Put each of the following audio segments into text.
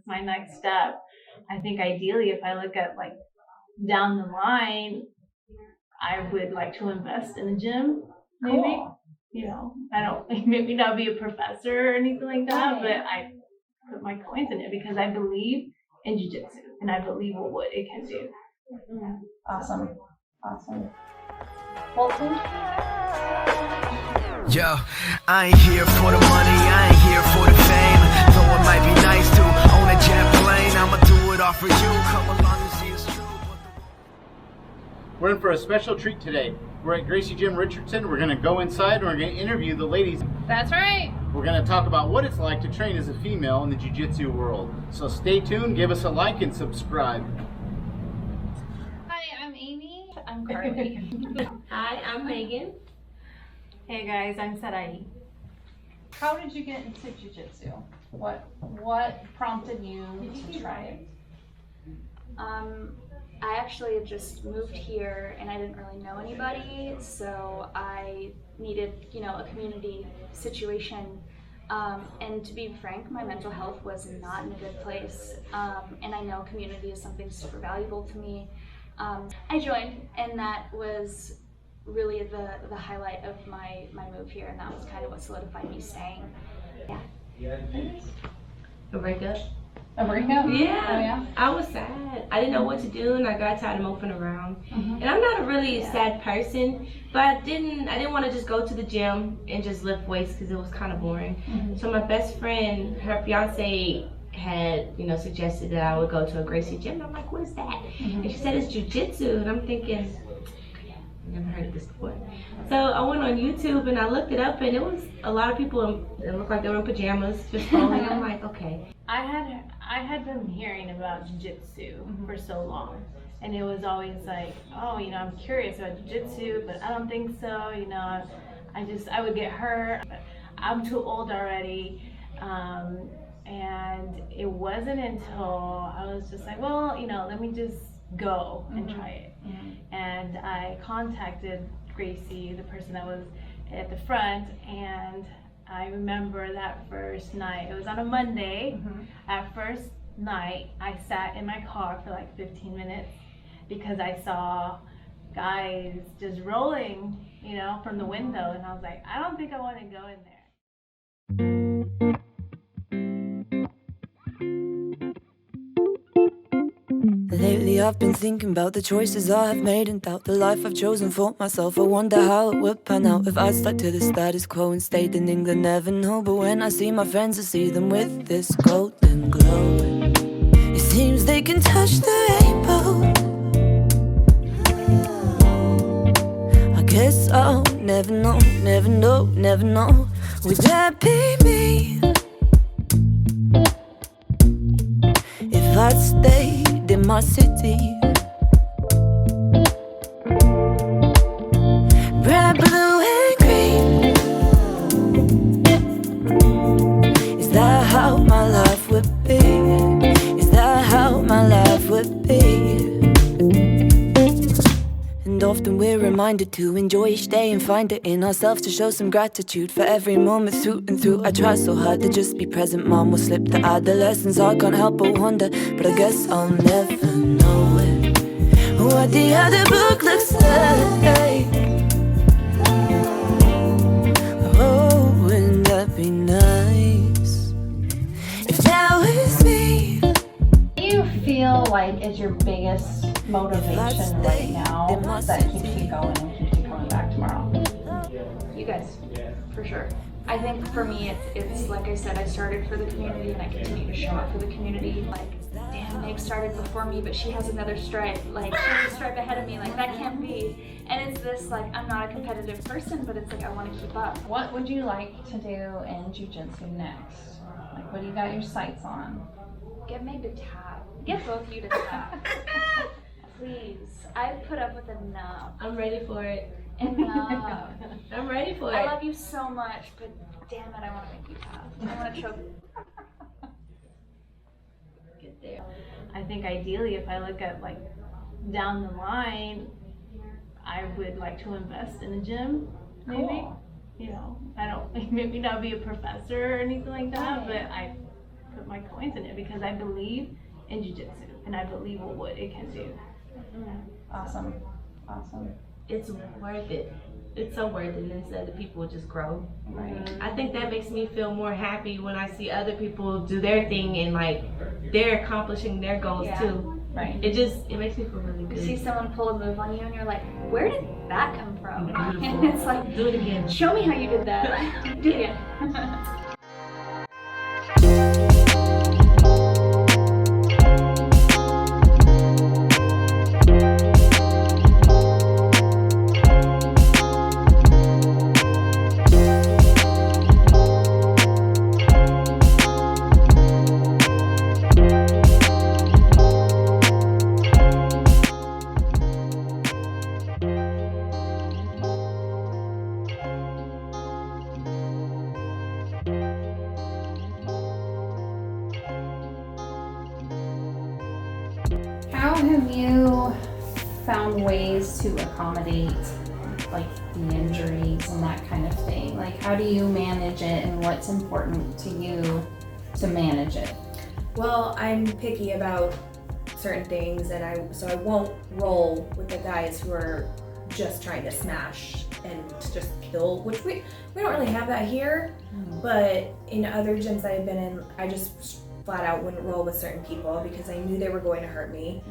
my next step. I think ideally, if I look at like down the line, I would like to invest in a gym, maybe. Cool. You know, I don't maybe not be a professor or anything like that, but I put my coins in it because I believe in jiu-jitsu and I believe in what it can do. Awesome. Well, thank you. Yo, I ain't here for the money, I ain't here for the fame. Though it might be nice to own a jet plane, I'ma do it all for you. Come along and see it's true. We're in for a special treat today. We're at Gracie Gym Richardson. We're going to go inside and we're going to interview the ladies. That's right. We're going to talk about what it's like to train as a female in the jiu-jitsu world. So stay tuned, give us a like and subscribe. Hi, I'm Amy. I'm Carly. Hi, I'm Megan. Hey guys, I'm Sarai. How did you get into jiu-jitsu? What prompted you to try it? I actually had just moved here and I didn't really know anybody, so I needed, a community situation. And to be frank, my mental health was not in a good place. And I know community is something super valuable to me. I joined, and that was really the highlight of my move here, and that was kind of what solidified me staying. Yeah. A breakup? A breakup? Yeah. Oh, yeah. I was sad. I didn't know what to do, and I got tired of moping around. And I'm not a really sad person, but I didn't want to just go to the gym and just lift weights because it was kind of boring. So my best friend, her fiance had, suggested that I would go to a Gracie Gym. I'm like, what is that? And she said it's jiu-jitsu, and I'm thinking, never heard of this before. So I went on YouTube and I looked it up, and it was a lot of people that looked like they were in pajamas just scrolling. I'm like, okay. I had been hearing about jiu-jitsu for so long, and it was always like, oh, I'm curious about jiu-jitsu, but I don't think so. I would get hurt. I'm too old already, and it wasn't until I was just like, well, let me just go and try it. And I contacted Gracie, the person that was at the front, and I remember that first night. It was on a Monday. That first night, I sat in my car for like 15 minutes because I saw guys just rolling, from the window, and I was like, I don't think I want to go in there. Lately I've been thinking about the choices I have made and doubt the life I've chosen for myself. I wonder how it would pan out if I stuck to the status quo and stayed in England. Never know, but when I see my friends, I see them with this golden glow. It seems they can touch the rainbow. I guess I'll never know, never know, never know. Would that be me if I'd stayed in my city? Red, blue and green. Is that how my life would be? Is that how my life would be? And often we're reminded to enjoy each day and find it in ourselves to show some gratitude for every moment through and through. I try so hard to just be present, mom will slip the adolescence. I can't help but wonder, but I guess I'll never know it. What the other book looks like. Oh, wouldn't that be nice if that was me? What do you feel like is your biggest motivation right now that keeps you going and keeps you coming back tomorrow? You guys, for sure. I think for me, it's like I said, I started for the community and I continue to show up for the community. Like, damn, Meg started before me, but she has another stripe. Like, she has a stripe ahead of me. Like, that can't be. And it's this, like, I'm not a competitive person, but it's like I want to keep up. What would you like to do in jiu-jitsu next? Like, what do you got your sights on? Get Meg to tap. Get both of you to tap. Please. I've put up with enough. I'm ready for it. Enough. I'm ready for it. I love you so much, but damn it, I want to make you tap. I want to choke. Get there. I think ideally, if I look at like down the line, I would like to invest in a gym, maybe. Cool. I don't maybe not be a professor or anything like that, but I put my coins in it because I believe in jiu-jitsu and I believe in what it can do. Awesome. It's worth it. It's so worth it, and so the people just grow. Right. I think that makes me feel more happy when I see other people do their thing and like they're accomplishing their goals too. Right. It makes me feel really You good. see someone pull a move on you and you're like, where did that come from? Beautiful. And it's like, Do it again. show me how you did that. Do it again. How have you found ways to accommodate like the injuries and that kind of thing? Like how do you manage it and what's important to you to manage it? Well, I'm picky about certain things, and so I won't roll with the guys who are just trying to smash and just kill, which we don't really have that here. But in other gyms that I've been in, I just flat out wouldn't roll with certain people because I knew they were going to hurt me.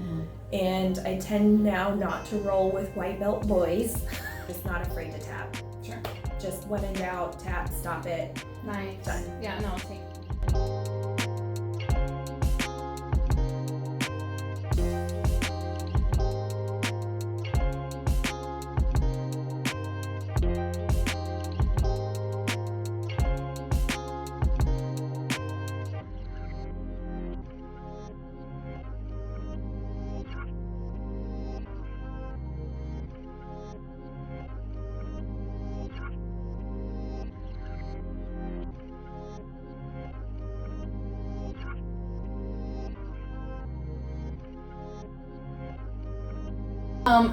And I tend now not to roll with white belt boys. Just not afraid to tap. Sure. Just when in doubt, tap, stop it. Nice. Done. Yeah, no, I'll take.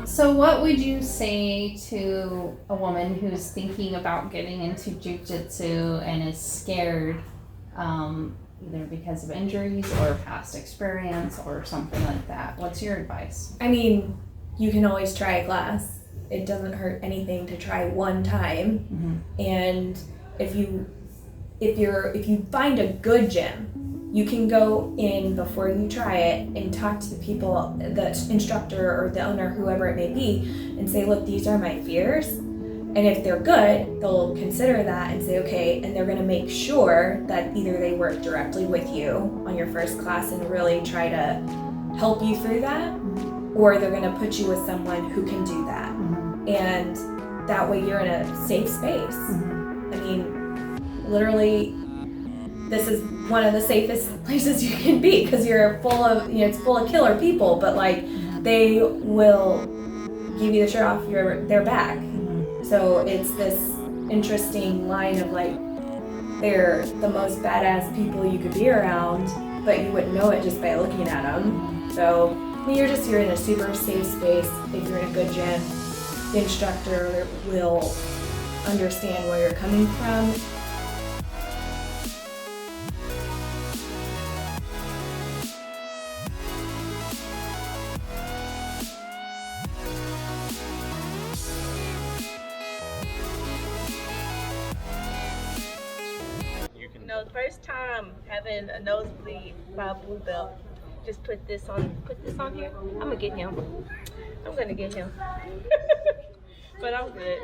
So what would you say to a woman who's thinking about getting into jiu-jitsu and is scared, either because of injuries or past experience or something like that? What's your advice? I mean, you can always try a class. It doesn't hurt anything to try one time. And if you find a good gym, you can go in before you try it and talk to the people, the instructor or the owner, whoever it may be, and say, look, these are my fears. And if they're good, they'll consider that and say, okay, and they're gonna make sure that either they work directly with you on your first class and really try to help you through that, or they're gonna put you with someone who can do that. And that way you're in a safe space. I mean, literally, this is one of the safest places you can be because you're full of, it's full of killer people, but like they will give you the shirt off their back. So it's this interesting line of like, they're the most badass people you could be around, but you wouldn't know it just by looking at them. So I mean, you're in a super safe space. If you're in a good gym, the instructor will understand where you're coming from. The first time having a nosebleed by a blue belt, just put this on here. I'm gonna get him. But I'm good.